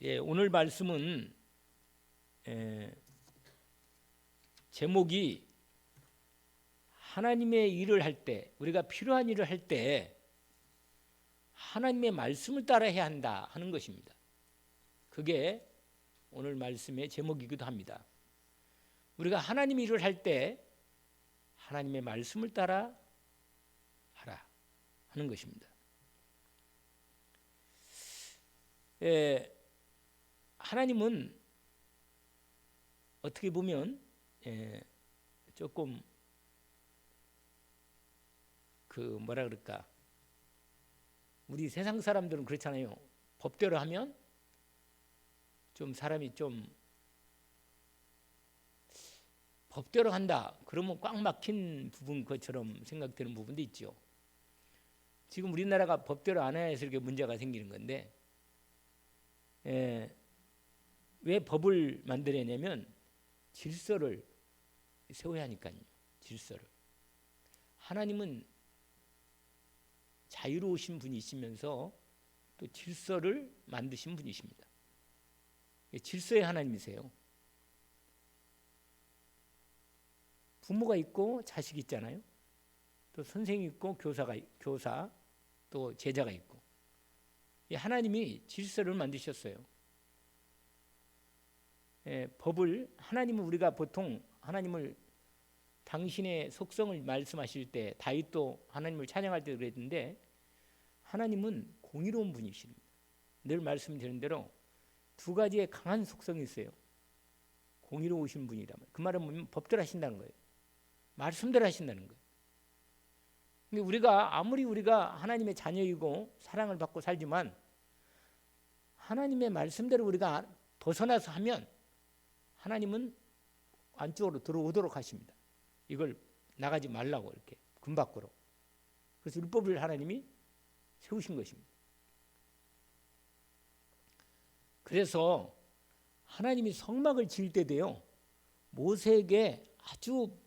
예, 오늘 말씀은 제목이 하나님의 일을 할 때, 우리가 필요한 일을 할 때 하나님의 말씀을 따라 해야 한다 하는 것입니다. 그게 오늘 말씀의 제목이기도 합니다. 우리가 하나님의 일을 할 때 하나님의 말씀을 따라 하라 하는 것입니다. 하나님은 어떻게 보면 조금 뭐라 그럴까, 우리 세상 사람들은 그렇잖아요. 법대로 하면 좀 사람이 좀 법대로 한다 그러면 꽉 막힌 부분 것처럼 생각되는 부분도 있죠. 지금 우리나라가 법대로 안 해서 이렇게 문제가 생기는 건데, 왜 법을 만들어내냐면 질서를 세워야 하니까요. 질서를. 하나님은 자유로우신 분이시면서 또 질서를 만드신 분이십니다. 질서의 하나님이세요. 부모가 있고 자식이 있잖아요. 또 선생이 있고 교사 또 제자가 있고, 하나님이 질서를 만드셨어요. 법을, 하나님은 우리가 보통 하나님을 당신의 속성을 말씀하실 때, 다윗도 하나님을 찬양할 때 그랬는데, 하나님은 공의로운 분이십니다. 늘 말씀드린 대로 두 가지의 강한 속성이 있어요. 공의로우신 분이라면, 그 말은 뭐냐면 법대로 하신다는 거예요. 말씀대로 하신다는 거예요. 근데 우리가 하나님의 자녀이고 사랑을 받고 살지만 하나님의 말씀대로 우리가 벗어나서 하면 하나님은 안쪽으로 들어오도록 하십니다. 이걸 나가지 말라고, 이렇게 금 밖으로. 그래서 율법을 하나님이 세우신 것입니다. 그래서 하나님이 성막을 지을 때도요, 모세에게 아주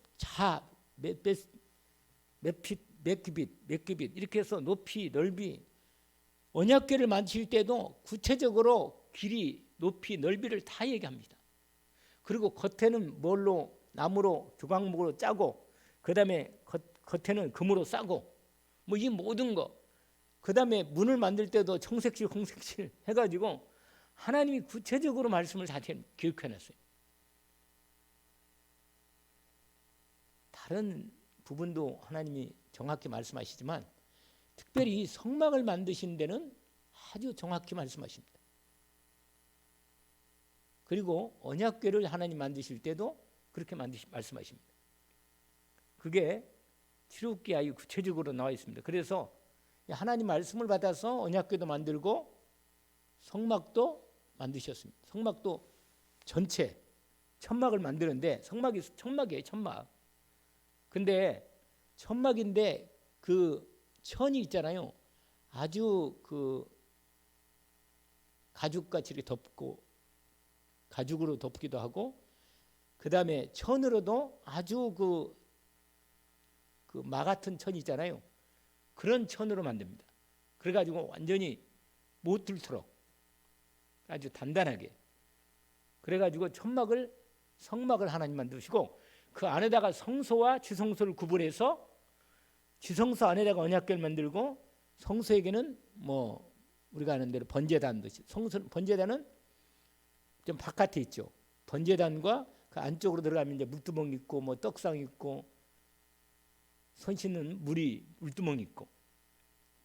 몇 규빗 이렇게 해서 높이 넓이, 언약궤를 만질 때도 구체적으로 길이, 높이, 넓이를 다 얘기합니다. 그리고 겉에는 뭘로, 나무로, 조각목으로 짜고, 그 다음에 겉에는 금으로 싸고, 뭐 이 모든 거, 그 다음에 문을 만들 때도 청색실, 홍색실 해가지고 하나님이 구체적으로 말씀을 다 기록해놨어요. 다른 부분도 하나님이 정확히 말씀하시지만 특별히 성막을 만드신 데는 아주 정확히 말씀하십니다. 그리고 언약궤를 하나님 만드실 때도 그렇게 말씀하십니다. 그게 출애굽기에 아주 구체적으로 나와 있습니다. 그래서 하나님 말씀을 받아서 언약궤도 만들고 성막도 만드셨습니다. 성막도 전체 천막을 만드는데, 천막이에요, 천막. 근데 천막인데 그 천이 있잖아요. 아주 가죽같이 이렇게 덮고, 가죽으로 덮기도 하고, 그 다음에 천으로도 아주 마 같은 천 있잖아요. 그런 천으로 만듭니다. 그래가지고 완전히 못 뚫도록 아주 단단하게. 그래가지고 성막을 하나님 만드시고, 그 안에다가 성소와 지성소를 구분해서 지성소 안에다가 언약궤를 만들고, 성소에게는 뭐 우리가 아는 대로 번제단도, 번제단은 좀 바깥에 있죠. 번제단과 그 안쪽으로 들어가면 이제 물두멍 있고, 뭐 떡상 있고, 손 씻는 물두멍 있고,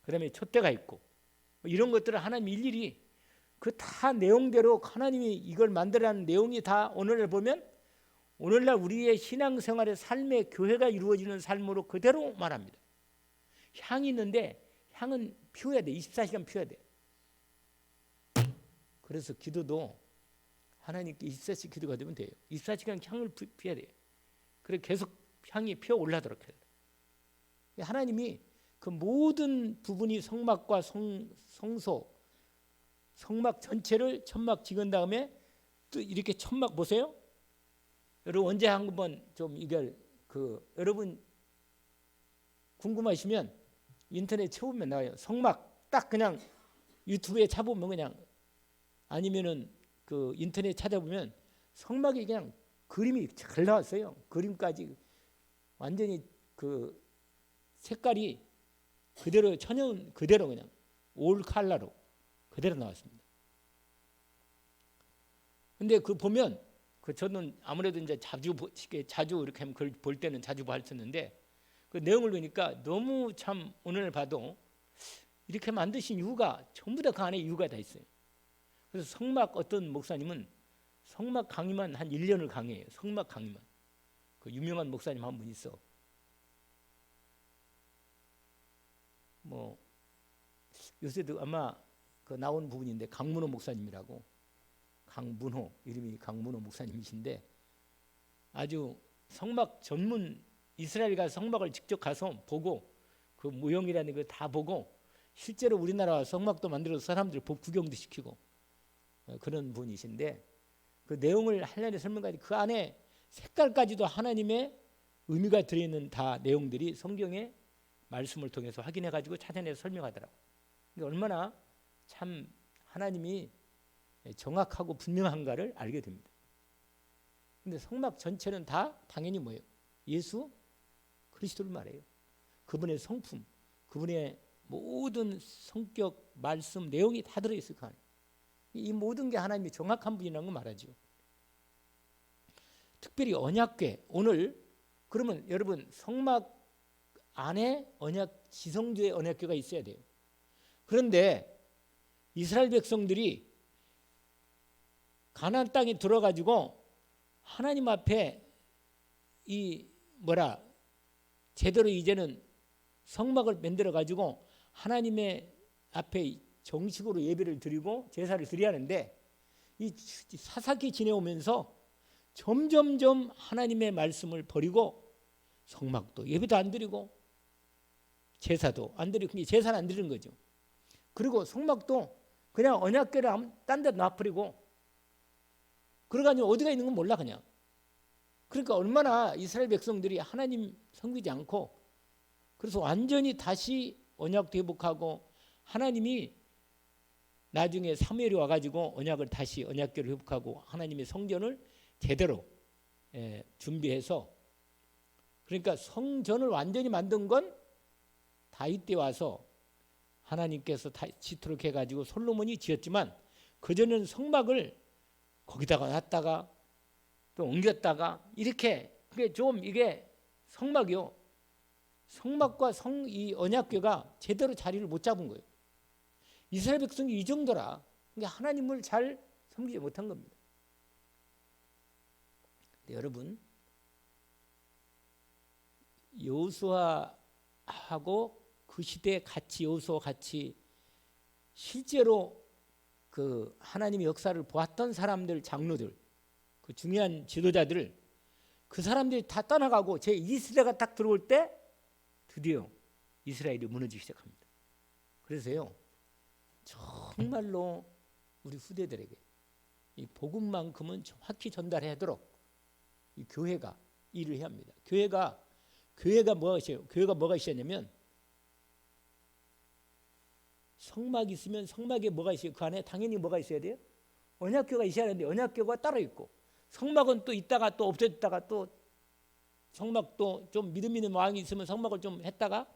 그다음에 촛대가 있고, 뭐 이런 것들을 하나님 일일이 그 다 내용대로 하나님이 이걸 만들어낸 내용이 다 오늘날 보면, 오늘날 우리의 신앙생활의 삶의 교회가 이루어지는 삶으로 그대로 말합니다. 향이 있는데 향은 피워야 돼. 24시간 피워야 돼. 그래서 기도도 하나님께 24시간 기도가 되면 돼요. 24시간 향을 피워야 돼요. 그래 계속 향이 피어 올라도록 해야 돼요. 하나님이 그 모든 부분이 성막과 성소, 성막 전체를 천막 찍은 다음에 또 이렇게 천막 보세요. 여러분 언제 한번 좀 이걸 여러분 궁금하시면 인터넷 쳐보면 나와요. 성막 딱 그냥 유튜브에 쳐보면 그냥 아니면은 그 인터넷 찾아보면 성막이 그냥 그림이 잘 나왔어요. 그림까지 완전히 그 색깔이 그대로 천연 그대로 그냥 올 컬러로 그대로 나왔습니다. 근데 그 보면 그 저는 아무래도 이제 자주 이렇게 하면 그걸 볼 때는 자주 봤었는데 그 내용을 보니까 너무 참 오늘 봐도 이렇게 만드신 이유가 전부 다 그 안에 이유가 다 있어요. 그래서 성막 어떤 목사님은 성막 강의만 한 1년을 강의해요. 성막 강의만. 그 유명한 목사님 한 분 있어. 뭐 요새도 아마 그 나온 부분인데 강문호 목사님이라고 강문호 이름이 강문호 목사님이신데 아주 성막 전문 이스라엘 가서 성막을 직접 가서 보고 그 모형이라는 걸 다 보고 실제로 우리나라 성막도 만들어서 사람들 구경도 시키고 그런 분이신데 그 내용을 하려는 설명까지 그 안에 색깔까지도 하나님의 의미가 들어있는 다 내용들이 성경의 말씀을 통해서 확인해 가지고 찾아내서 설명하더라고요. 그러니까 얼마나 참 하나님이 정확하고 분명한가를 알게 됩니다. 근데 성막 전체는 다 당연히 뭐예요? 예수 그리스도를 말해요. 그분의 성품, 그분의 모든 성격, 말씀, 내용이 다 들어있을 거 아니에요. 이 모든 게 하나님이 정확한 분이라는 걸 말하죠. 특별히 언약궤 오늘 그러면 여러분 성막 안에 지성주의 언약궤가 있어야 돼요. 그런데 이스라엘 백성들이 가나안 땅에 들어가지고 하나님 앞에 제대로 이제는 성막을 만들어 가지고 하나님의 앞에 정식으로 예배를 드리고 제사를 드려야 하는데 이 사사기 지내오면서 점점점 하나님의 말씀을 버리고 성막도 예배도 안 드리고 제사도 안 드리고 제사는 안 드리는 거죠. 그리고 성막도 그냥 언약궤를 딴 데 놔버리고 그러가지고 어디가 있는 건 몰라 그냥. 그러니까 얼마나 이스라엘 백성들이 하나님 섬기지 않고 그래서 완전히 다시 언약도 회복하고 하나님이 나중에 사무엘이 와가지고 언약을 다시 언약궤를 회복하고 하나님의 성전을 제대로 준비해서 그러니까 성전을 완전히 만든 건 다윗 때 와서 하나님께서 지도록 해가지고 솔로몬이 지었지만 그전에는 성막을 거기다가 놨다가 또 옮겼다가 이렇게 이게 성막이요. 성막과 이 언약궤가 제대로 자리를 못 잡은 거예요. 이스라엘 백성이 이 정도라 그러니까 하나님을 잘 섬기지 못한 겁니다. 근데 여러분 여호수아하고 그 시대에 같이 여호수아와 같이 실제로 그 하나님의 역사를 보았던 사람들 장로들 그 중요한 지도자들 그 사람들이 다 떠나가고 제2세대가 딱 들어올 때 드디어 이스라엘이 무너지기 시작합니다. 그래서요 정말로 우리 후대들에게 이 복음만큼은 정확히 전달하도록 이 교회가 일을 해야 합니다. 교회가 뭐가 있어요? 교회가 뭐가 있었냐면 성막이 있으면 성막에 뭐가 있어요? 그 안에 당연히 뭐가 있어야 돼요? 언약궤가 있어야 하는데 언약궤가 따로 있고 성막은 또 있다가 또 없어졌다가 또 성막도 좀 믿음 있는 왕이 있으면 성막을 좀 했다가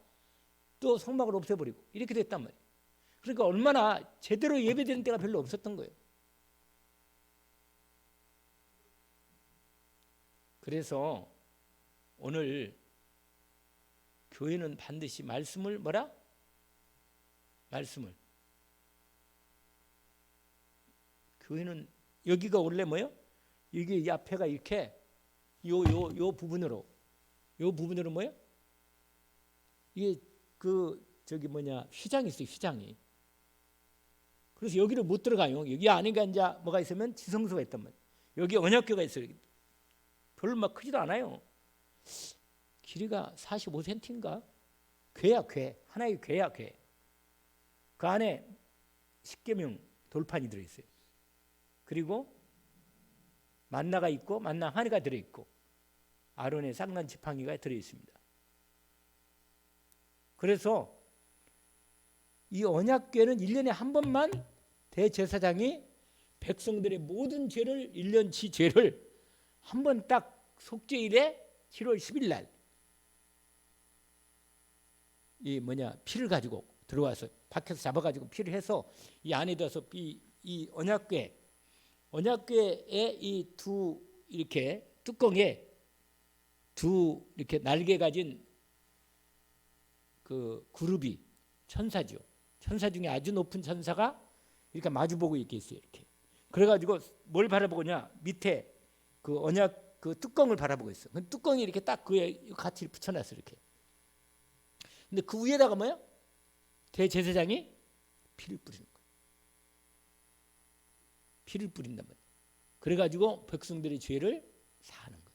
또 성막을 없애버리고 이렇게 됐단 말이에요. 그러니까 얼마나 제대로 예배되는 때가 별로 없었던 거예요. 그래서 오늘 교회는 반드시 말씀을 교회는 여기가 원래 뭐예요? 이게 이 앞에가 이렇게 요 부분으로 뭐예요? 이게 휘장이 있어요. 휘장이. 그래서 여기를 못 들어가요. 여기 안에가 이제 뭐가 있으면 지성소가 있단 말이에요. 여기 언약궤가 있어요. 별로 막 크지도 않아요. 길이가 45cm인가? 궤야 궤. 하나의 궤야 궤. 그 안에 십계명 돌판이 들어있어요. 그리고 만나가 있고 만나 하나가 들어있고 아론의 쌍난 지팡이가 들어있습니다. 그래서 이 언약궤는 1년에 한 번만 대제사장이 백성들의 모든 죄를 1년치 죄를 한번 딱 속죄일에 7월 10일 날 이 피를 가지고 들어와서 밖에서 잡아가지고 피를 해서 이 안에 넣어서 이 언약궤에 이 두 이렇게 뚜껑에 두 이렇게 날개 가진 그 그룹이 천사죠. 천사 중에 아주 높은 천사가 이렇게 마주보고 이렇게 있어요. 이렇게. 그래가지고 뭘 바라보냐? 밑에 그 언약 그 뚜껑을 바라보고 있어. 그 뚜껑이 이렇게 딱 그에 같이 붙여놨어 이렇게. 근데 그 위에다가 뭐야? 대제사장이 피를 뿌리는 거야. 피를 뿌린단 말이야. 그래가지고 백성들의 죄를 사하는 거야.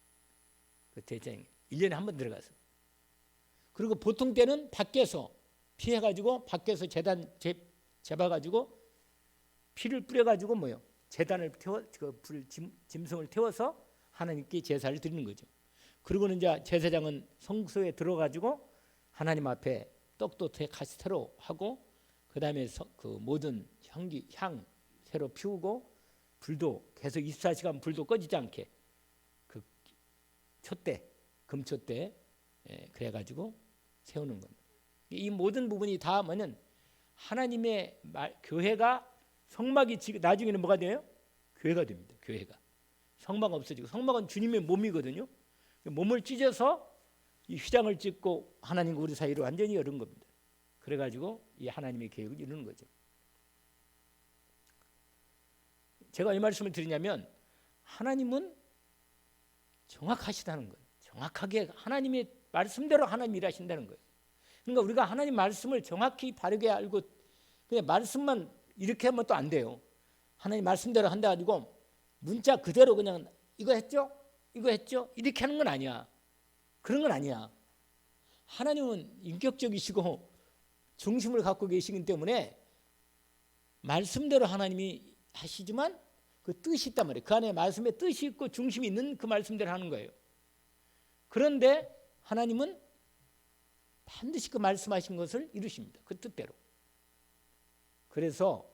그 대제사장이 1년에 한 번 들어가서. 그리고 보통 때는 밖에서 피해가지고 밖에서 제단 잡아가지고 피를 뿌려가지고 제단을 태워 짐승을 태워서 하나님께 제사를 드리는 거죠. 그리고는 이제 제사장은 성소에 들어가지고 하나님 앞에 떡도 같이 새로 하고 그 다음에 그 모든 향 새로 피우고 불도 계속 24시간 불도 꺼지지 않게 그 촛대 금촛대 그래가지고 세우는 겁니다. 이 모든 부분이 다 하나님의 교회가 성막이 나중에는 뭐가 돼요? 교회가 됩니다. 교회가 성막 없어지고 성막은 주님의 몸이거든요. 몸을 찢어서 이 휘장을 찢고 하나님과 우리 사이로 완전히 열은 겁니다. 그래가지고 이 하나님의 계획을 이루는 거죠. 제가 이 말씀을 드리냐면 하나님은 정확하시다는 거예요. 정확하게 하나님의 말씀대로 하나님 일하신다는 거예요. 그러니까 우리가 하나님 말씀을 정확히 바르게 알고 그냥 말씀만 이렇게 하면 또 안 돼요. 하나님 말씀대로 한다 가지고 문자 그대로 그냥 이거 했죠? 이거 했죠? 이렇게 하는 건 아니야. 그런 건 아니야. 하나님은 인격적이시고 중심을 갖고 계시기 때문에 말씀대로 하나님이 하시지만 그 뜻이 있단 말이에요. 그 안에 말씀에 뜻이 있고 중심이 있는 그 말씀대로 하는 거예요. 그런데 하나님은 반드시 그 말씀하신 것을 이루십니다. 그 뜻대로. 그래서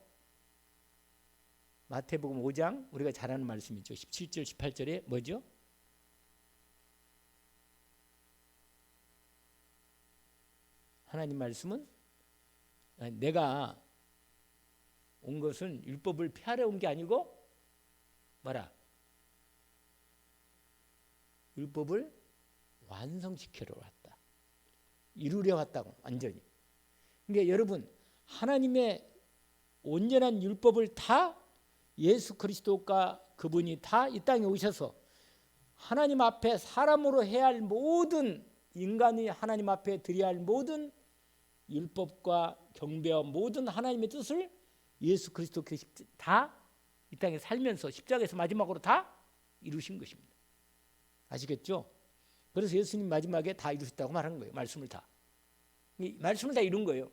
마태복음 5장 우리가 잘 아는 말씀이죠. 17절 18절에 뭐죠? 하나님 말씀은 내가 온 것은 율법을 폐하려 온 게 아니고 뭐라? 율법을 완성시키러 왔다. 이루려 왔다고 완전히. 그러니까 여러분 하나님의 온전한 율법을 다 예수 그리스도가 그분이 다 이 땅에 오셔서 하나님 앞에 사람으로 해야 할 모든 인간이 하나님 앞에 드려야 할 모든 율법과 경배와 모든 하나님의 뜻을 예수 그리스도께서 다 이 땅에 살면서 십자가에서 마지막으로 다 이루신 것입니다. 아시겠죠? 그래서 예수님 마지막에 다 이루셨다고 말하는 거예요. 말씀을 다. 이 말씀을 다 이룬 거예요.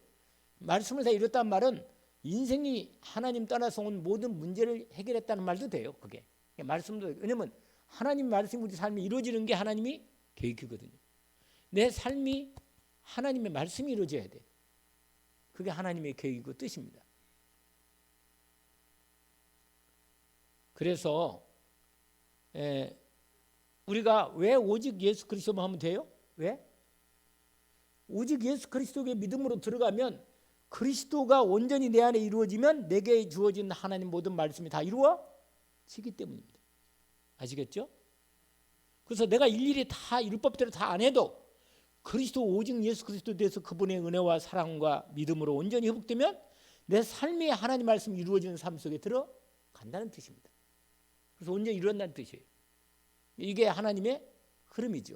말씀을 다 이뤘다는 말은 인생이 하나님 떠나서 온 모든 문제를 해결했다는 말도 돼요. 그게 말씀도. 왜냐하면 하나님 말씀이 우리 삶에 이루어지는 게 하나님이 계획이거든요. 내 삶이 하나님의 말씀이 이루어져야 돼. 그게 하나님의 계획이고 뜻입니다. 그래서 우리가 왜 오직 예수 그리스도만 하면 돼요? 왜? 오직 예수 그리스도의 믿음으로 들어가면 그리스도가 온전히 내 안에 이루어지면 내게 주어진 하나님 모든 말씀이 다 이루어지기 때문입니다. 아시겠죠? 그래서 내가 일일이 다 율법대로 다 안 해도 그리스도 오직 예수 그리스도에 대해서 그분의 은혜와 사랑과 믿음으로 온전히 회복되면 내 삶이 하나님 말씀이 이루어지는 삶 속에 들어간다는 뜻입니다. 그래서 온전히 이루어진다는 뜻이에요. 이게 하나님의 흐름이죠.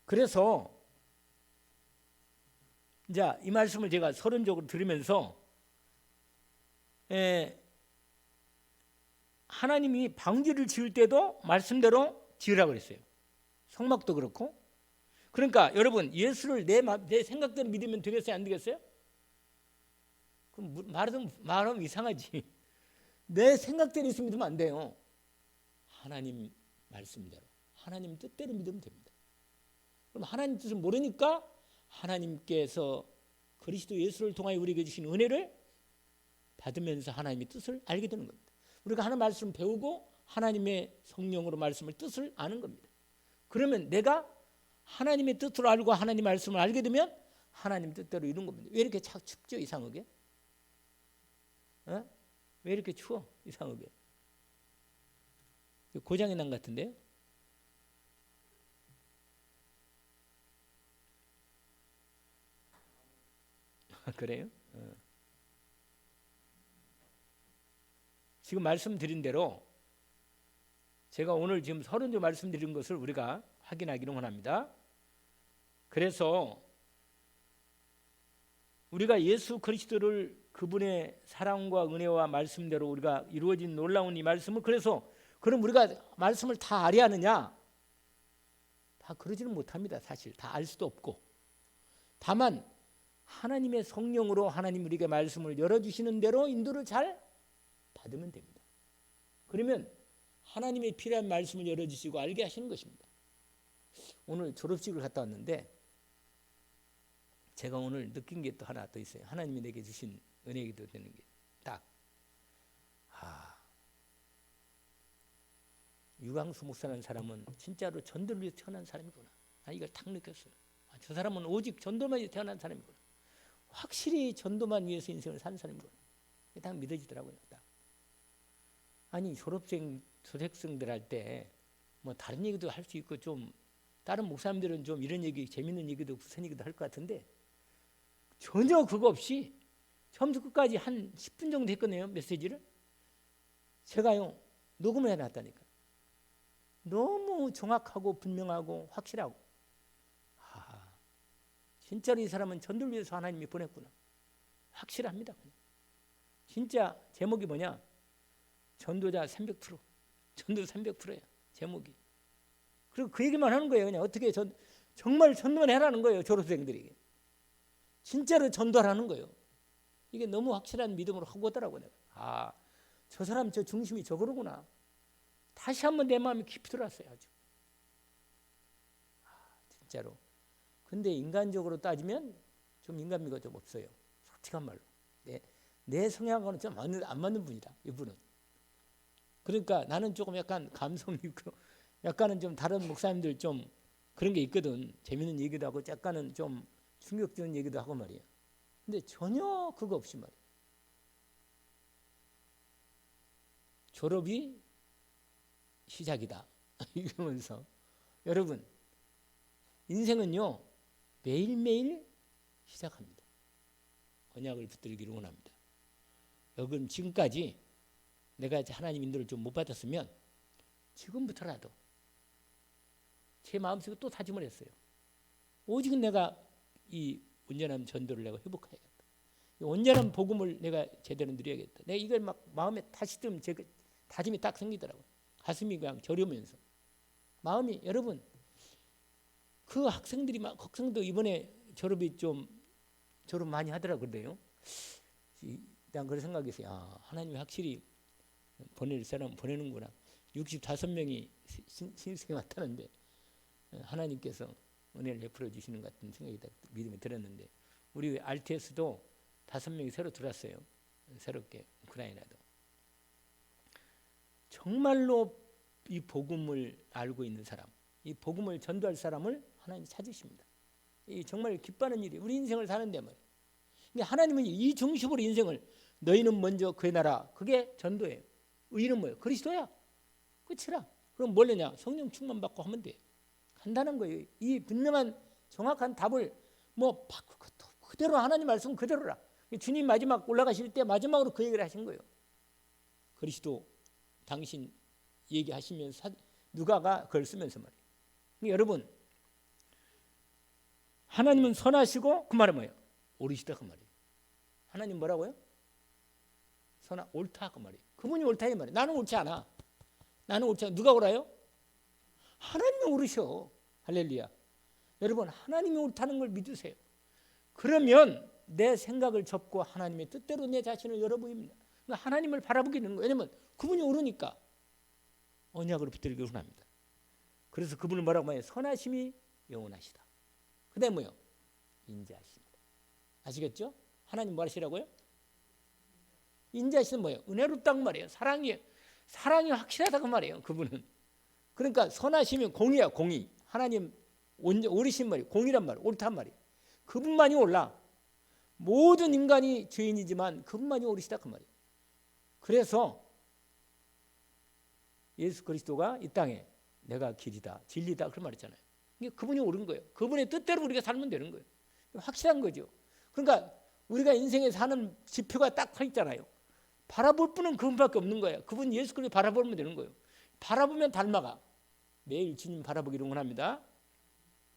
그래서 이제 이 말씀을 제가 서론적으로 들으면서 하나님이 방주를 지을 때도 말씀대로 지으라고 그랬어요. 성막도 그렇고. 그러니까 여러분 예수를 내 생각대로 믿으면 되겠어요? 안 되겠어요? 그럼 말하면 이상하지. 내 생각대로 있으면 믿으면 안 돼요. 하나님 말씀대로 하나님 뜻대로 믿으면 됩니다. 그럼 하나님 뜻을 모르니까 하나님께서 그리스도 예수를 통하여 우리에게 주신 은혜를 받으면서 하나님의 뜻을 알게 되는 겁니다. 우리가 하나님 말씀 배우고 하나님의 성령으로 말씀을 뜻을 아는 겁니다. 그러면 내가 하나님의 뜻으로 알고 하나님 말씀을 알게 되면 하나님 뜻대로 이룬 겁니다. 왜 이렇게 춥죠 이상하게? 어? 왜 이렇게 추워 이상하게? 고장이 난 것 같은데요? 그래요? 지금 말씀드린 대로 제가 오늘 지금 서론조 말씀드린 것을 우리가 확인하기를 원합니다. 그래서 우리가 예수 그리스도를 그분의 사랑과 은혜와 말씀대로 우리가 이루어진 놀라운 이 말씀을 그래서 그럼 우리가 말씀을 다 알아야 하느냐? 다 그러지는 못합니다. 사실 다 알 수도 없고 다만 하나님의 성령으로 하나님 우리에게 말씀을 열어주시는 대로 인도를 잘 받으면 됩니다. 그러면 하나님의 필요한 말씀을 열어주시고 알게 하시는 것입니다. 오늘 졸업식을 갔다 왔는데 제가 오늘 느낀 게 또 하나 더 있어요. 하나님이 내게 주신 은혜이기도 되는 게 딱 유광수 목사라는 사람은 진짜로 전도를 위해 태어난 사람이구나. 이걸 딱 느꼈어요. 저 사람은 오직 전도만 위해 태어난 사람이구나. 확실히 전도만 위해서 인생을 산 사람이구나. 딱 믿어지더라고요. 딱. 아니 졸업생들 할 때 뭐 다른 얘기도 할 수 있고 좀 다른 목사님들은 좀 이런 얘기 재밌는 얘기도 부산 얘기도 할 것 같은데 전혀 그거 없이 처음부터 끝까지 한 10분 정도 했거든요. 메시지를 제가요 녹음을 해놨다니까. 너무 정확하고 분명하고 확실하고 진짜로 이 사람은 전도를 위해서 하나님이 보냈구나. 확실합니다. 진짜 제목이 뭐냐? 전도자 300%. 전도 300%야. 제목이. 그리고 그 얘기만 하는 거예요. 그냥 어떻게 정말 전도만 해라는 거예요. 졸업생들에게. 진짜로 전도하라는 거예요. 이게 너무 확실한 믿음으로 하고 오더라고요. 내가. 저 사람 저 중심이 저거로구나. 다시 한번 내 마음이 깊이 들어왔어요. 아주. 진짜로. 근데 인간적으로 따지면 좀 인간미가 좀 없어요. 솔직한 말로. 내 성향과는 좀 안 맞는 분이다. 이분은. 그러니까 나는 조금 약간 감성이 있고 약간은 좀 다른 목사님들 좀 그런 게 있거든. 재밌는 얘기도 하고 약간은 좀 충격적인 얘기도 하고 말이야. 근데 전혀 그거 없이 말이야. 졸업이 시작이다. 이러면서 여러분 인생은요 매일매일 시작합니다. 언약을 붙들기를 원합니다. 여러분 지금까지 내가 하나님 인도를 좀 못 받았으면 지금부터라도 제 마음속에 또 다짐을 했어요. 오직 내가 이 온전한 전도를 내가 회복해야겠다. 이 온전한 복음을 내가 제대로 누려야겠다. 내가 이걸 막 마음에 다시 좀 제가 다짐이 딱 생기더라고요. 가슴이 그냥 저려면서 마음이 여러분 그 학생도 이번에 졸업 많이 하더라고요. 그래요. 난 그런 생각했어요. 하나님이 확실히 보낼 사람 보내는구나. 65명이 신입생이 왔다는데 하나님께서 은혜를 베풀어 주시는 것 같은 생각이 믿음이 들었는데 우리 RTS도 5명이 새로 들어왔어요. 새롭게 우크라이나도. 정말로 이 복음을 알고 있는 사람, 이 복음을 전도할 사람을 하나님이 찾으십니다. 이 정말 기뻐하는 일이 우리 인생을 사는데 말이에요. 그러니까 하나님은 이 중심으로 인생을 너희는 먼저 그의 나라 그게 전도예요. 의는 뭐예요? 그리스도야. 끝이라. 그럼 뭘느냐? 성령 충만 받고 하면 돼. 간단한 거예요. 이 분명한 정확한 답을 뭐 바꾸고 그대로 하나님 말씀 그대로라. 주님 마지막 올라가실 때 마지막으로 그 얘기를 하신 거예요. 그리스도 당신 얘기하시면서 누가가 그걸 쓰면서 말이에요. 그러니까 여러분 하나님은 선하시고 그 말은 뭐예요? 옳으시다 그 말이에요. 하나님 뭐라고요? 옳다 그 말이에요. 그분이 옳다 이 말이에요. 나는 옳지 않아. 누가 옳아요? 하나님이 옳으셔. 할렐루야. 여러분 하나님이 옳다는 걸 믿으세요. 그러면 내 생각을 접고 하나님의 뜻대로 내 자신을 열어보입니다. 그러니까 하나님을 바라보게 되는 거예요. 왜냐하면 그분이 옳으니까 언약으로 붙들기 원합니다. 그래서 그분을 뭐라고 해요? 선하심이 영원하시다. 그 다음에 뭐요? 인자하십니다. 아시겠죠? 하나님 뭐 하시라고요? 인자하시는 뭐예요? 은혜롭다고 말이에요. 사랑이 확실하다고 말이에요. 그분은. 그러니까 선하시면 공의야, 공의. 하나님 옳으신 말이 공의란 말, 옳단 말이에요. 그분만이 옳라. 모든 인간이 죄인이지만 그분만이 옳으시다 그 말이에요. 그래서 예수 그리스도가 이 땅에 내가 길이다, 진리다 그런 말 있잖아요. 이게 그분이 옳은 거예요. 그분의 뜻대로 우리가 살면 되는 거예요. 확실한 거죠. 그러니까 우리가 인생에 사는 지표가 딱 서 있잖아요. 바라볼 분은 그분밖에 없는 거예요. 그분 예수 그리스도 바라보면 되는 거예요. 바라보면 닮아가. 매일 주님 바라보기를 원합니다.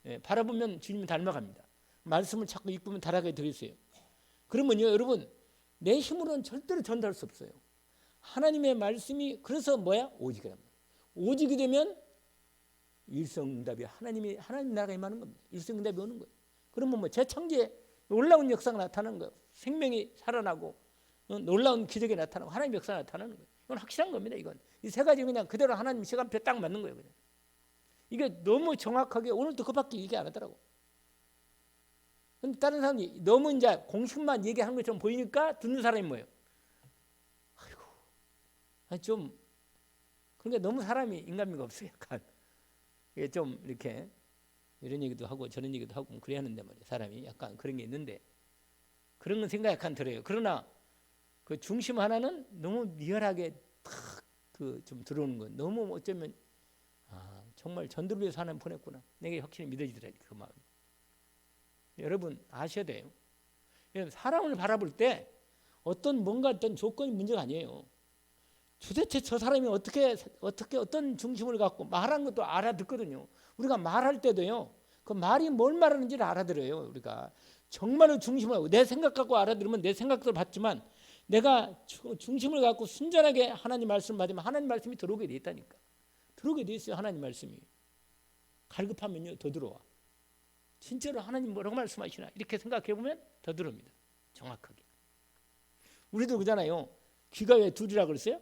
예, 바라보면 주님 닮아갑니다. 말씀을 자꾸 읽으면 달아가게 되겠어요. 그러면요, 여러분, 내 힘으로는 절대로 전달할 수 없어요. 하나님의 말씀이 그래서 뭐야? 오직이란 말이에요. 오직이 되면 일성응답이 하나님 나라가 임하는 겁니다. 일성응답이 오는 거예요. 그러면 뭐 재창조에 놀라운 역사가 나타나는 거예요. 생명이 살아나고 놀라운 기적이 나타나고 하나님의 역사가 나타나는 거예요. 이건 확실한 겁니다. 이건 이 세 가지 그냥 그대로 하나님 시간표에 딱 맞는 거예요. 그냥. 이게 너무 정확하게 오늘도 그밖에 얘기 안 하더라고. 근데 다른 사람이 너무 이제 공식만 얘기하는 것처럼 보이니까 듣는 사람이 뭐예요? 아이고, 좀 그러니까 너무 사람이 인간미가 없어요. 약간 이게 좀 이렇게 이런 얘기도 하고 저런 얘기도 하고 그래야 하는데 말이에요. 사람이 약간 그런 게 있는데 그런 건 생각 약간 들어요. 그러나 그 중심 하나는 너무 리얼하게 탁 그 좀 들어오는 건 너무 어쩌면 정말 전도를 위해서 하나님 보냈구나. 내게 확실히 믿어지더라 그 마음. 여러분 아셔야 돼요. 사람을 바라볼 때 어떤 조건이 문제가 아니에요. 도대체 저 사람이 어떻게 어떤 중심을 갖고 말하는 것도 알아듣거든요. 우리가 말할 때도요. 그 말이 뭘 말하는지를 알아들어요. 우리가 정말로 중심을 하고 내 생각 갖고 알아들으면 내 생각도 받지만 내가 중심을 갖고 순전하게 하나님 말씀을 받으면 하나님 말씀이 들어오게 돼 있다니까. 들어오게 돼 있어요. 하나님 말씀이. 갈급하면요 더 들어와. 진짜로 하나님 뭐라고 말씀하시나 이렇게 생각해 보면 더 들어옵니다. 정확하게. 우리도 그러잖아요. 귀가 왜 둘이라 그랬어요?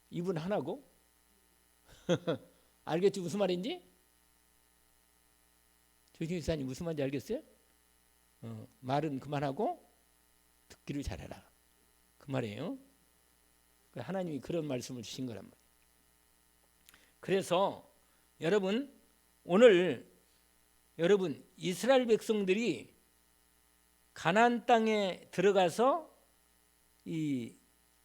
입은 하나고. 알겠지 무슨 말인지? 조진희 사님 무슨 말인지 알겠어요? 말은 그만하고 듣기를 잘해라. 그 말이에요. 하나님이 그런 말씀을 주신 거란 말이에요. 그래서 여러분 오늘 여러분 이스라엘 백성들이 가나안 땅에 들어가서 이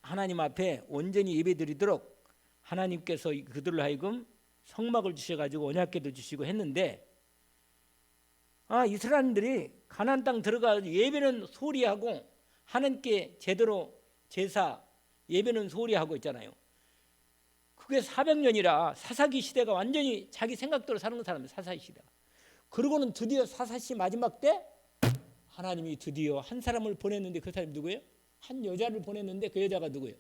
하나님 앞에 온전히 예배드리도록 하나님께서 그들로 하여금 성막을 주셔가지고 언약궤도 주시고 했는데 이스라엘들이 가나안 땅 들어가서 예배는 소홀히 하고 하나님께 제대로 제사 예배는 소홀히 하고 있잖아요. 그게 400년이라 사사기 시대가 완전히 자기 생각대로 사는 사람이 사사기 시대가. 그러고는 드디어 사사시 마지막 때 하나님이 드디어 한 사람을 보냈는데 그 사람이 누구예요? 한 여자를 보냈는데 그 여자가 누구예요?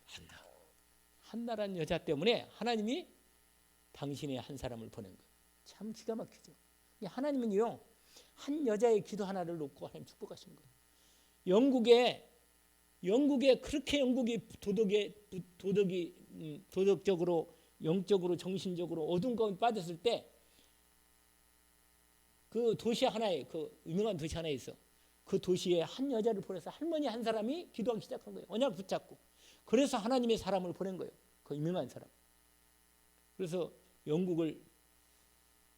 한나. 한나라는 여자 때문에 하나님이 당신의 한 사람을 보낸 거예요. 참 기가 막히죠. 하나님은요 한 여자의 기도 하나를 놓고 하나님 축복하신 거예요. 영국에 그렇게 영국이 도덕적으로 영적으로 정신적으로 어두운 가운데 빠졌을 때 그 도시 하나에 그 유명한 도시 하나에 있어. 그 도시에 한 여자를 보내서 할머니 한 사람이 기도하기 시작한 거예요. 언약 붙잡고. 그래서 하나님의 사람을 보낸 거예요. 그 유명한 사람. 그래서 영국을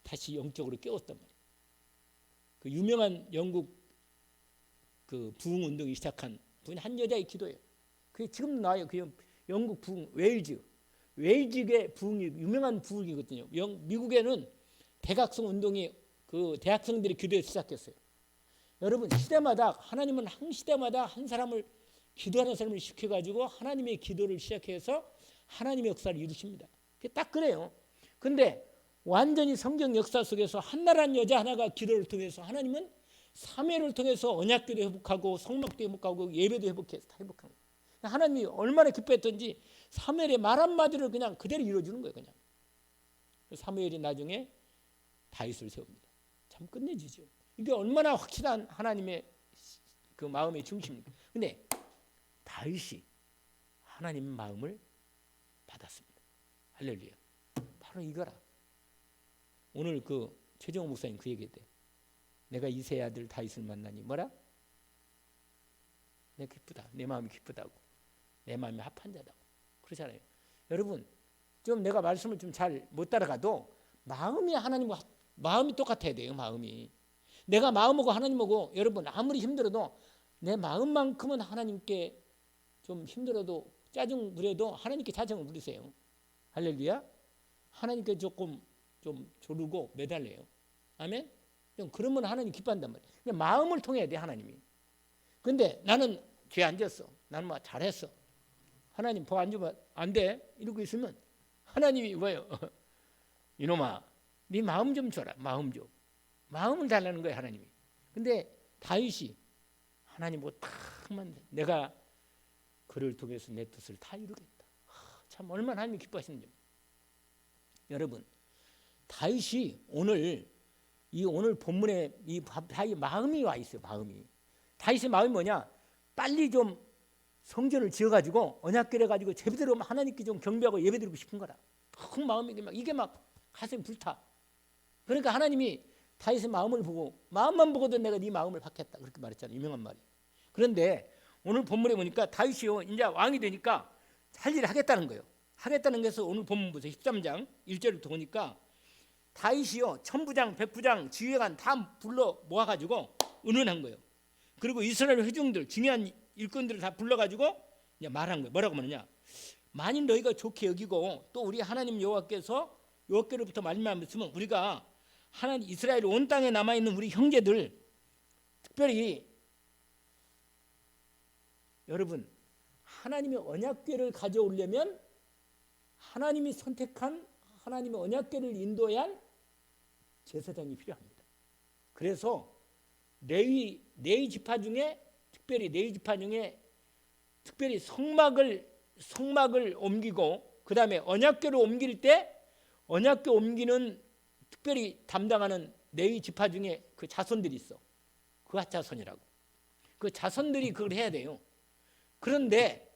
다시 영적으로 깨웠단 말이에요. 그 유명한 영국 그 부흥 운동이 시작한 분이 한 여자의 기도예요. 그게 지금도 나와요. 그 영국 부흥 웨일즈의 부흥이 유명한 부흥이거든요. 미국에는 대각성 운동이 그 대학생들이 기도해서 시작했어요. 여러분 시대마다 하나님은 한 시대마다 한 사람을 기도하는 사람을 시켜가지고 하나님의 기도를 시작해서 하나님의 역사를 이루십니다. 딱 그래요. 근데 완전히 성경 역사 속에서 한나라는 여자 하나가 기도를 통해서 하나님은 3회를 통해서 언약궤도 회복하고 성막도 회복하고 예배도 회복해서 다 회복한 거예요. 하나님이 얼마나 기뻐했던지 사무엘의 말 한마디를 그냥 그대로 이루어주는 거예요. 그냥 사무엘이 나중에 다윗을 세웁니다. 참 끝내주죠. 이게 얼마나 확실한 하나님의 그 마음의 중심입니까? 근데 다윗이 하나님의 마음을 받았습니다. 할렐루야. 바로 이거라. 오늘 그 최정호 목사님 그 얘기했대. 내가 이새의 아들 다윗을 만나니 뭐라? 내 기쁘다. 내 마음이 기쁘다고. 내 마음이 합한 자다고. 그러잖아요. 여러분, 좀 내가 말씀을 좀 잘 못 따라가도 마음이 하나님과 마음이 똑같아야 돼요. 마음이. 내가 마음하고 하나님하고 여러분 아무리 힘들어도 내 마음만큼은 하나님께 좀 힘들어도 짜증 부려도 하나님께 짜증을 부리세요. 할렐루야. 하나님께 조금 좀 조르고 매달려요. 아멘. 좀 그러면 하나님 기뻐한단 말이에요. 그냥 마음을 통해야 돼 하나님이. 근데 나는 죄 안 졌어. 나는 뭐 잘했어. 하나님 법 안 주면 안 돼. 이러고 있으면 하나님이 뭐예요? 이놈아, 네 마음 좀 줘라. 마음 좀. 마음을 달라는 거예요 하나님이. 근데 다윗이 하나님 뭐 탁만 내가 그를 통해서 내 뜻을 다 이루겠다. 참 얼마나 하나님이 기뻐하시는지. 여러분, 다윗이 오늘 본문에 이 다윗 마음이 와 있어요. 마음이. 다윗의 마음이 뭐냐? 빨리 좀 성전을 지어가지고 언약궤를 가지고 제대로 하나님께 좀 경배하고 예배드리고 싶은 거라. 큰 마음이 이게 막 가슴이 불타. 그러니까 하나님이 다윗의 마음을 보고 마음만 보고도 내가 네 마음을 받겠다 그렇게 말했잖아요. 유명한 말이. 그런데 오늘 본문에 보니까 다윗이요 이제 왕이 되니까 할 일을 하겠다는 거예요. 하겠다는 것에서 오늘 본문 보세요. 13장 1절부터 보니까 다윗이요 천부장, 백부장, 지휘관 다 불러 모아가지고 의논한 거예요. 그리고 이스라엘 회중들 중요한 일꾼들을 다 불러가지고 이제 말한 거예요. 뭐라고 말하냐? 만일 너희가 좋게 여기고 또 우리 하나님 여호와께로부터 말씀만 있으면 우리가 하나님 이스라엘 온 땅에 남아 있는 우리 형제들 특별히 여러분 하나님의 언약궤를 가져오려면 하나님이 선택한 하나님의 언약궤를 인도해야 할 제사장이 필요합니다. 그래서 레위 지파 중에 특별히 성막을 옮기고 그 다음에 언약궤를 옮길 때 언약궤 옮기는 특별히 담당하는 레위 지파 중에 그 자손들이 있어. 그 자손이라고. 그 자손들이 그걸 해야 돼요. 그런데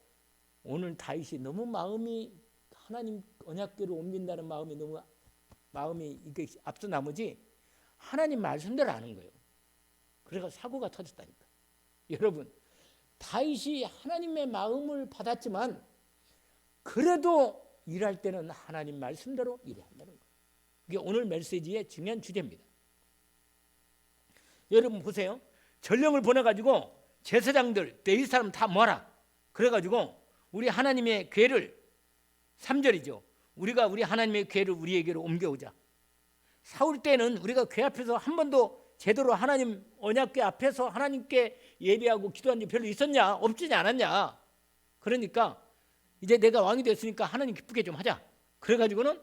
오늘 다윗이 너무 마음이 하나님 언약궤를 옮긴다는 마음이 이게 앞서 나머지 하나님 말씀대로 하는 거예요. 그래서 사고가 터졌다니까. 여러분, 다윗이 하나님의 마음을 받았지만 그래도 일할 때는 하나님 말씀대로 일해야 한다는 거예요. 이게 오늘 메시지의 중요한 주제입니다. 여러분 보세요. 전령을 보내가지고 제사장들, 레위 사람 다 모아라. 그래가지고 우리 하나님의 궤를 3절이죠. 우리가 우리 하나님의 궤를 우리에게로 옮겨오자. 사울 때는 우리가 궤 앞에서 한 번도 제대로 하나님 언약궤 앞에서 하나님께 예배하고 기도한 지 별로 있었냐? 없지 않았냐? 그러니까 이제 내가 왕이 됐으니까 하나님 기쁘게 좀 하자. 그래가지고는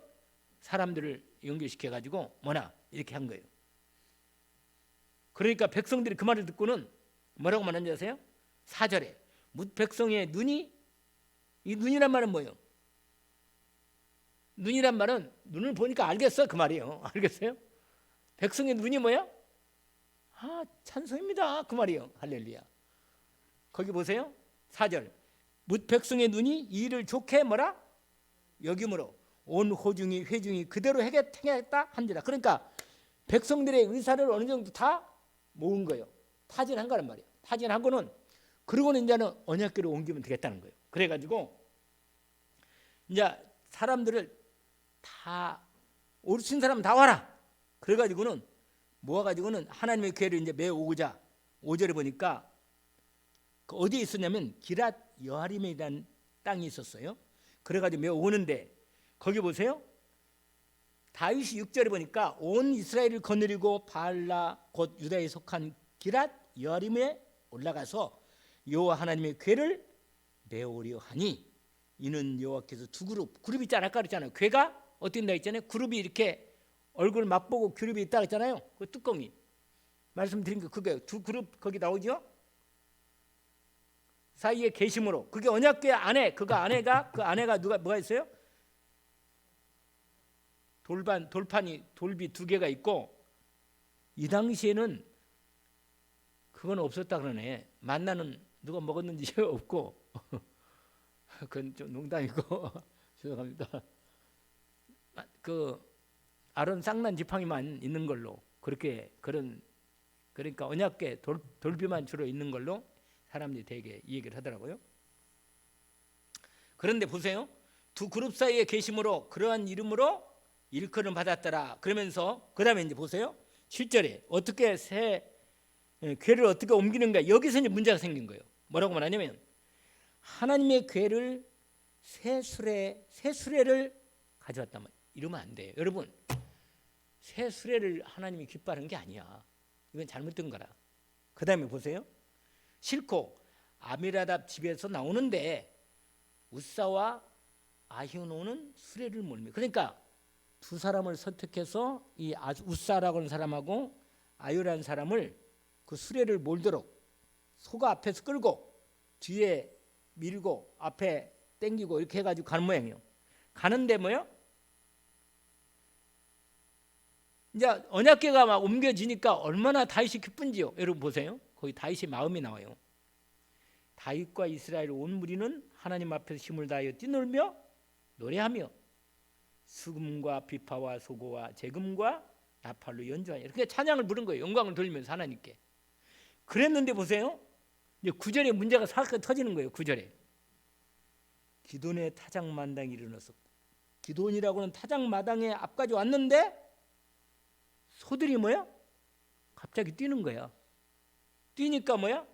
사람들을 연결시켜가지고 뭐나 이렇게 한 거예요. 그러니까 백성들이 그 말을 듣고는 뭐라고 말하는지 아세요? 4절에 뭇 백성의 눈이, 이 눈이란 말은 뭐예요? 눈이란 말은 눈을 보니까 알겠어 그 말이에요. 알겠어요? 백성의 눈이 뭐야? 찬송입니다 그 말이에요. 할렐루야. 거기 보세요. 4절 뭇 백성의 눈이 이 일을 좋게 뭐라? 여김으로 온 호중이 회중이 그대로 행했다 한지라. 그러니까 백성들의 의사를 어느 정도 다 모은 거예요. 타진한 거란 말이에요. 타진하고는 그러고는 이제는 언약궤를 옮기면 되겠다는 거예요. 그래가지고 이제 사람들을 다 오르신 사람 다 와라. 그래가지고는 모아가지고는 하나님의 궤를 이제 메어오고자 5절에 보니까 어디에 있었냐면 기랏 여아림이라는 땅이 있었어요. 그래가지고 메어오는데 거기 보세요. 다윗이 6절에 보니까 온 이스라엘을 거느리고 바알라 곧 유다에 속한 기랏 여아림에 올라가서 여호와 하나님의 궤를 메어오려 하니 이는 여호와께서 두 그룹 있지 않을까 그랬잖아요. 궤가 어떻게 나 있잖아요. 그룹이 이렇게 얼굴 맛보고 그룹이 있다 했잖아요. 그 뚜껑이 말씀드린 거 그거예요. 두 그룹 거기 나오죠. 사이에 계심으로 그게 언약궤 안에 그 안에가 누가 뭐가 있어요? 돌비 두 개가 있고 이 당시에는 그건 없었다 그러네. 만나는 누가 먹었는지 없고 그건 좀 농담이고 죄송합니다. 그 아론 쌍난 지팡이만 있는 걸로 그러니까 언약궤 돌비만 주로 있는 걸로 사람들이 되게 이 얘기를 하더라고요. 그런데 보세요. 두 그룹 사이에 계심으로 그러한 이름으로 일컬음 받았더라. 그러면서 그 다음에 이제 보세요. 7절에 어떻게 궤를 어떻게 옮기는가. 여기서 이제 문제가 생긴 거예요. 뭐라고 말하냐면 하나님의 궤를 새 수레를 가져왔단 말이에요. 이러면 안 돼요. 여러분, 새 수레를 하나님이 기뻐하는 게 아니야. 이건 잘못된 거라. 그 다음에 보세요. 싫고 아미라답 집에서 나오는데 우사와 아히노는 수레를 몰며. 그러니까 두 사람을 선택해서 이 우사라고 하는 사람하고 아유라는 사람을 그 수레를 몰도록 소가 앞에서 끌고 뒤에 밀고 앞에 당기고 이렇게 해가지고 가는 모양이에요. 가는데 뭐요? 이제 언약궤가 막 옮겨지니까 얼마나 다윗이 기쁜지요. 여러분 보세요. 거기 다윗의 마음이 나와요. 다윗과 이스라엘 온 무리는 하나님 앞에서 힘을 다하여 뛰놀며 노래하며 수금과 비파와 소고와 재금과 나팔로 연주하여 이렇게 찬양을 부른 거예요. 영광을 돌리면서 하나님께. 그랬는데 보세요. 이제 9절에 문제가 사건이 터지는 거예요. 9절에 기돈의 타작마당이 일어났었고, 기돈이라고는 타작마당에 앞까지 왔는데 소들이 뭐야? 갑자기 뛰는 거야. 뛰니까 뭐야?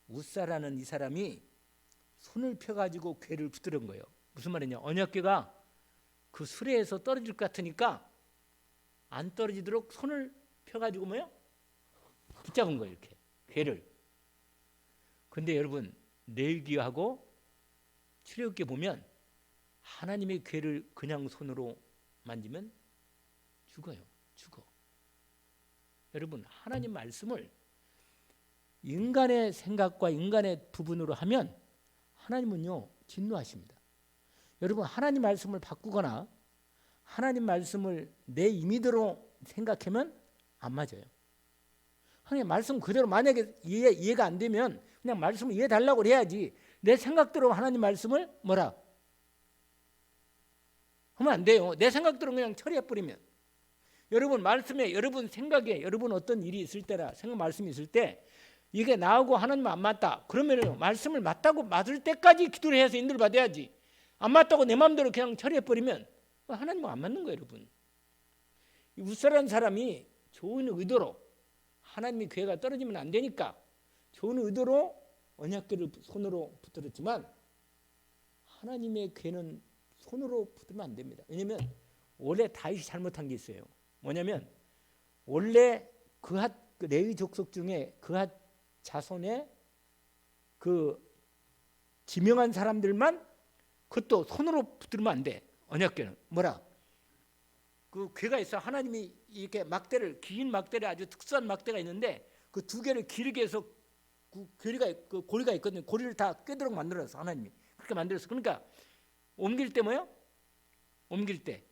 우사라는 이 사람이 손을 펴가지고 궤를 붙드는 거예요. 무슨 말이냐? 언약궤가 그 수레에서 떨어질 것 같으니까 안 떨어지도록 손을 펴가지고 뭐야? 붙잡은 거예요. 이렇게 궤를. 근데 여러분, 레위기하고 출애굽기 보면 하나님의 궤를 그냥 손으로 만지면 죽어요. 죽어. 여러분, 하나님 말씀을 인간의 생각과 인간의 부분으로 하면 하나님은요 진노하십니다. 여러분, 하나님 말씀을 바꾸거나 하나님 말씀을 내 임의대로 생각하면 안 맞아요. 하나님 말씀 그대로 만약에 이해가 안 되면 그냥 말씀을 이해해 달라고 해야지, 내 생각대로 하나님 말씀을 뭐라 하면 안 돼요. 내 생각대로 그냥 처리해버리면. 여러분 말씀에, 여러분 생각에, 여러분 어떤 일이 있을 때라 생각 말씀이 있을 때 이게 나하고 하나님 안 맞다 그러면 말씀을 맞다고 맞을 때까지 기도를 해서 인도를 받아야지, 안 맞다고 내 마음대로 그냥 처리해버리면 하나님과 안 맞는 거예요. 여러분, 이 우사라는 사람이 좋은 의도로 하나님의 궤가 떨어지면 안 되니까 좋은 의도로 언약궤를 손으로 붙들었지만 하나님의 궤는 손으로 붙들면 안 됩니다. 왜냐하면 원래 다윗이 잘못한 게 있어요. 뭐냐면 원래 그핫 레위 족속 중에 그핫 자손의 그 지명한 사람들만 그것도 손으로 붙들면 안 돼. 언약궤는 뭐라? 그 궤가 있어. 하나님이 이렇게 막대를, 긴 막대를, 아주 특수한 막대가 있는데 그 두 개를 길게 해서 그 고리가 있거든요. 고리를 다 꿰도록 만들어서 하나님이 그렇게 만들어서. 그러니까 옮길 때 뭐요? 옮길 때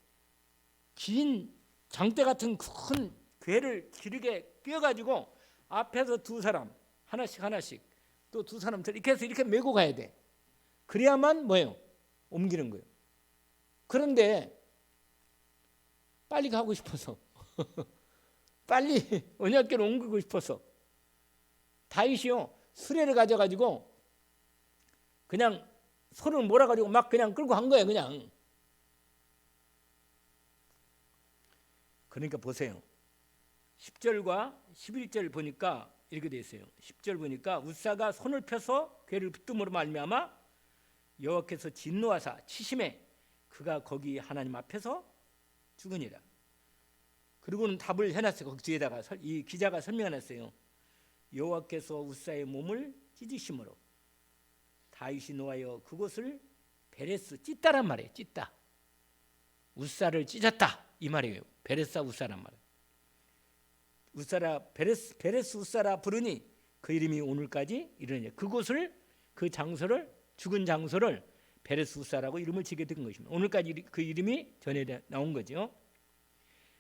긴 장대 같은 큰 궤를 길게 꿰가지고 앞에서 두 사람 하나씩 또 두 사람 이렇게 해서 이렇게 메고 가야 돼. 그래야만 뭐예요? 옮기는 거예요. 그런데 빨리 가고 싶어서 빨리 언약궤를 옮기고 싶어서 다윗이요 수레를 가져가지고 그냥 손을 몰아가지고 막 그냥 끌고 간 거예요. 그냥. 그러니까 보세요. 10절과 11절 보니까 이렇게 돼 있어요. 10절 보니까 우사가 손을 펴서 궤를 붙듦으로 말미암아 여호와께서 진노하사 치심에 그가 거기 하나님 앞에서 죽으니라. 그리고는 답을 해놨어요. 거기 뒤에다가 이 기자가 설명해놨어요. 여호와께서 우사의 몸을 찢으심으로 다윗이 노하여 그곳을 베레스 찢다란 말이에요. 찢다. 우사를 찢었다 이 말이에요. 베레사 우사란 말. 우사라 베레스 우사라 부르니 그 이름이 오늘까지 이르느니라. 그곳을, 그 장소를, 죽은 장소를 베레스 우사라고 이름을 지게 된 것입니다. 오늘까지 그 이름이 전해 나온 거죠.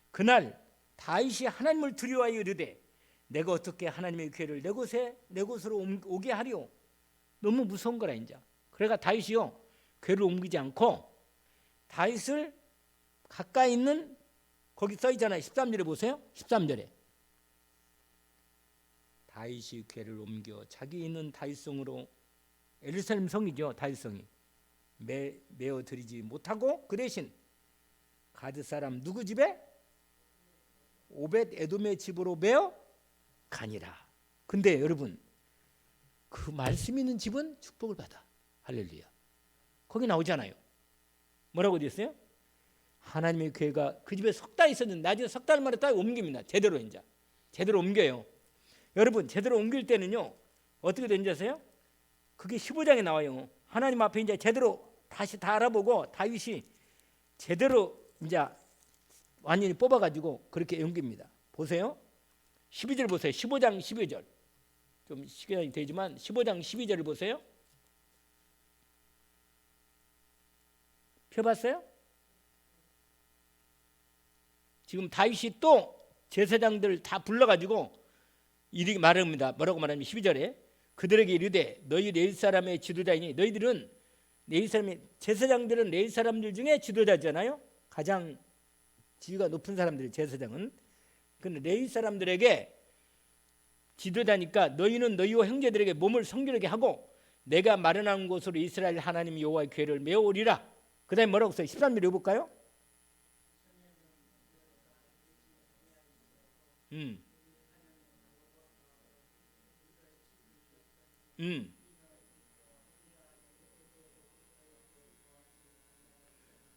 그날 다윗이 하나님을 두려워하여 이르되 내가 어떻게 하나님의 궤를 내 곳으로 오게 하리오. 너무 무서운 거라 이제. 그래가 다윗이요 궤를 옮기지 않고 다윗을 가까이 있는, 거기 써 있잖아요. 13절에 보세요. 13절에 다윗이 궤를 옮겨 자기 있는 다윗성으로, 예루살렘 성이죠, 다윗성이 메어 드리지 못하고 그 대신 가드 사람 누구 집에? 오벳 에돔의 집으로 메어 가니라. 근데 여러분, 그 말씀 있는 집은 축복을 받아. 할렐루야. 거기 나오잖아요. 뭐라고 되어 있어요? 하나님의 교회가 그 집에 석 달 있었는데 나중에 석 달 만에 딱 옮깁니다. 제대로 이제 제대로 옮겨요. 여러분, 제대로 옮길 때는요 어떻게 되는지 아세요? 그게 15장에 나와요. 하나님 앞에 이제 제대로 다시 다 알아보고 다윗이 제대로 이제 완전히 뽑아가지고 그렇게 옮깁니다. 보세요. 12절 보세요. 15장 12절. 좀 시간이 되지만 15장 12절을 보세요. 펴봤어요? 지금 다윗이 또 제사장들 다 불러가지고 이렇게 말합니다. 뭐라고 말하냐면 12절에 그들에게 이르되 너희 레위 사람의 지도자이니, 너희들은 레위 사람의, 제사장들은 레위 사람들 중에 지도자잖아요. 가장 지위가 높은 사람들이 제사장은. 근데 레위 사람들에게 지도자니까 너희는 너희와 형제들에게 몸을 성결하게 하고 내가 마련한 곳으로 이스라엘 하나님 여호와의 궤를 메어오리라. 그 다음에 뭐라고 써요? 13절 읽어볼까요?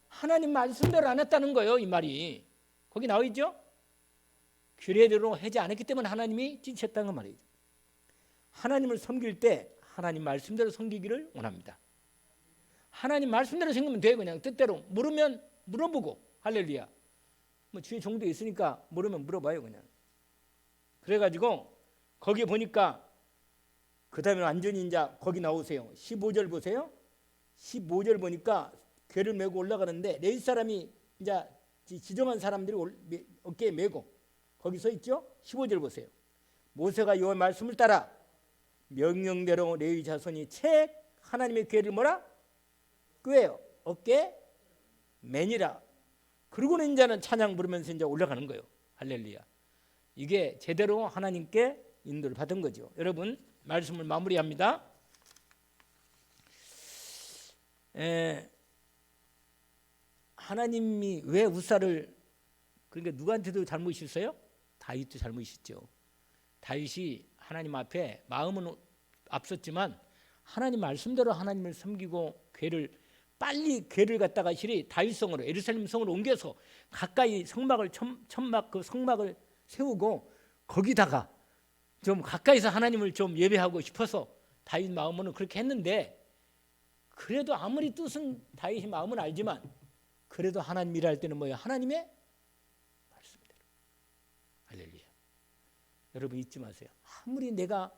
하나님 말씀대로 안 했다는 거예요. 이 말이 거기 나와 있죠. 규례대로 하지 않았기 때문에 하나님이 찢으셨다는 말이죠. 하나님을 섬길 때 하나님 말씀대로 섬기기를 원합니다. 하나님 말씀대로 섬기면 돼요. 그냥 뜻대로. 물으면 물어보고. 할렐루야. 뭐 주의 종도 있으니까 물으면 물어봐요. 그냥. 그래가지고 거기 보니까 그 다음에 완전히 이제 거기 나오세요. 15절 보세요. 15절 보니까 궤를 메고 올라가는데 레위 사람이 이제 지정한 사람들이 어깨에 메고 거기 서 있죠. 15절 보세요. 모세가 요 말씀을 따라 명령대로 레위 자손이 책 하나님의 궤를 뭐라? 꿰요. 어깨에 매니라. 그러고는 이제는 찬양 부르면서 이제 올라가는 거예요. 할렐루야. 이게 제대로 하나님께 인도를 받은 거죠. 여러분, 말씀을 마무리합니다. 하나님이 왜 우사를, 그러니까 누구한테도 잘못이 있어요? 다윗도 잘못이 있죠. 다윗이 하나님 앞에 마음은 앞섰지만 하나님 말씀대로 하나님을 섬기고 빨리 궤를 갖다가 실이 다윗성으로, 예루살렘 성으로 옮겨서 가까이 성막을 그 성막을 세우고 거기다가 좀 가까이서 하나님을 좀 예배하고 싶어서 다윗 마음은 그렇게 했는데, 그래도 아무리 뜻은 다윗의 마음은 알지만 그래도 하나님 일할 때는 뭐예요? 하나님의 말씀대로. 할렐루야. 여러분 잊지 마세요. 아무리 내가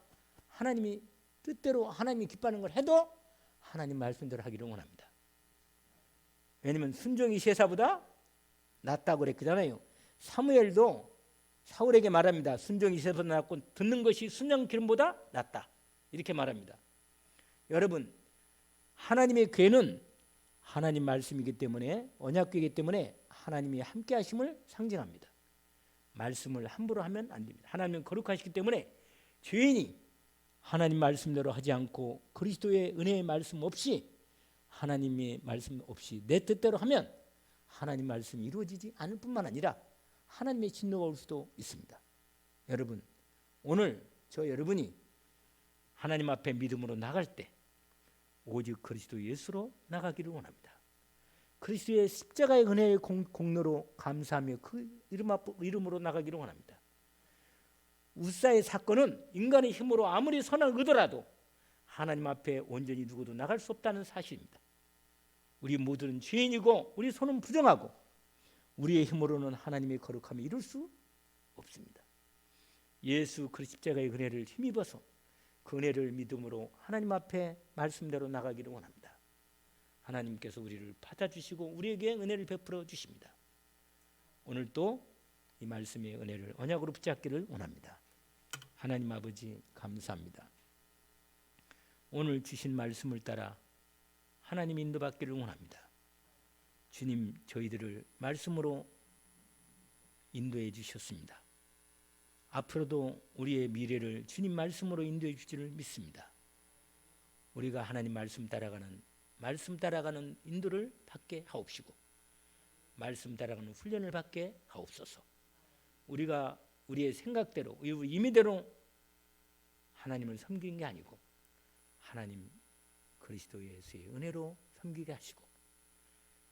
하나님이 뜻대로 하나님이 기뻐하는 걸 해도 하나님 말씀대로 하기를 원합니다. 왜냐하면 순종이 제사보다 낫다고 그랬잖아요. 사무엘도 사울에게 말합니다. 순종이 제사보다 낫고 듣는 것이 순양 기름보다 낫다. 이렇게 말합니다. 여러분, 하나님의 궤는 하나님 말씀이기 때문에, 언약궤이기 때문에 하나님이 함께 하심을 상징합니다. 말씀을 함부로 하면 안 됩니다. 하나님은 거룩하시기 때문에 죄인이 하나님 말씀대로 하지 않고 그리스도의 은혜의 말씀 없이, 하나님의 말씀 없이 내 뜻대로 하면 하나님 말씀이 이루어지지 않을 뿐만 아니라 하나님의 진노가 올 수도 있습니다. 여러분, 오늘 저 여러분이 하나님 앞에 믿음으로 나갈 때 오직 그리스도 예수로 나가기를 원합니다. 그리스도의 십자가의 은혜의 공로로 감사하며 그 이름으로 나가기를 원합니다. 우사의 사건은 인간의 힘으로 아무리 선한 의도라도 하나님 앞에 온전히 누구도 나갈 수 없다는 사실입니다. 우리 모두는 죄인이고 우리 손은 부정하고 우리의 힘으로는 하나님의 거룩함을 이룰 수 없습니다. 예수 그리스도 십자가의 은혜를 힘입어서 그 은혜를 믿음으로 하나님 앞에 말씀대로 나가기를 원합니다. 하나님께서 우리를 받아주시고 우리에게 은혜를 베풀어 주십니다. 오늘도 이 말씀의 은혜를 언약으로 붙잡기를 원합니다. 하나님 아버지 감사합니다. 오늘 주신 말씀을 따라 하나님 인도받기를 원합니다. 주님, 저희들을 말씀으로 인도해 주셨습니다. 앞으로도 우리의 미래를 주님 말씀으로 인도해 주시를 믿습니다. 우리가 하나님 말씀 따라가는 인도를 받게 하옵시고 말씀 따라가는 훈련을 받게 하옵소서. 우리가 우리의 생각대로 우리 임의대로 하나님을 섬기는 게 아니고 하나님 그리스도 예수의 은혜로 섬기게 하시고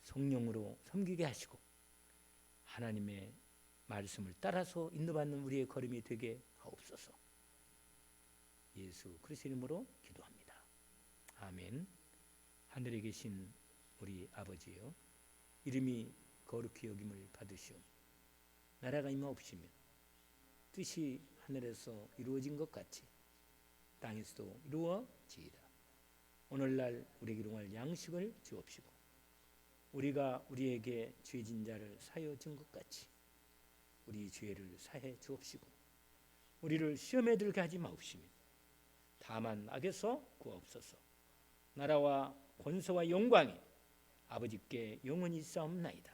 성령으로 섬기게 하시고 하나님의 말씀을 따라서 인도받는 우리의 걸음이 되게 하옵소서. 예수 그리스도 이름으로 기도합니다. 아멘. 하늘에 계신 우리 아버지여, 이름이 거룩히 여김을 받으시오. 나라가 임하옵시며 뜻이 하늘에서 이루어진 것 같이 땅에서도 이루어지이다. 오늘날 우리에게 일용할 양식을 주옵시고 우리가 우리에게 죄진 자를 사하여 준 것 같이 우리 죄를 사해 주옵시고 우리를 시험에 들게 하지 마옵시며 다만 악에서 구하옵소서. 나라와 권세와 영광이 아버지께 영원히 있사옵나이다.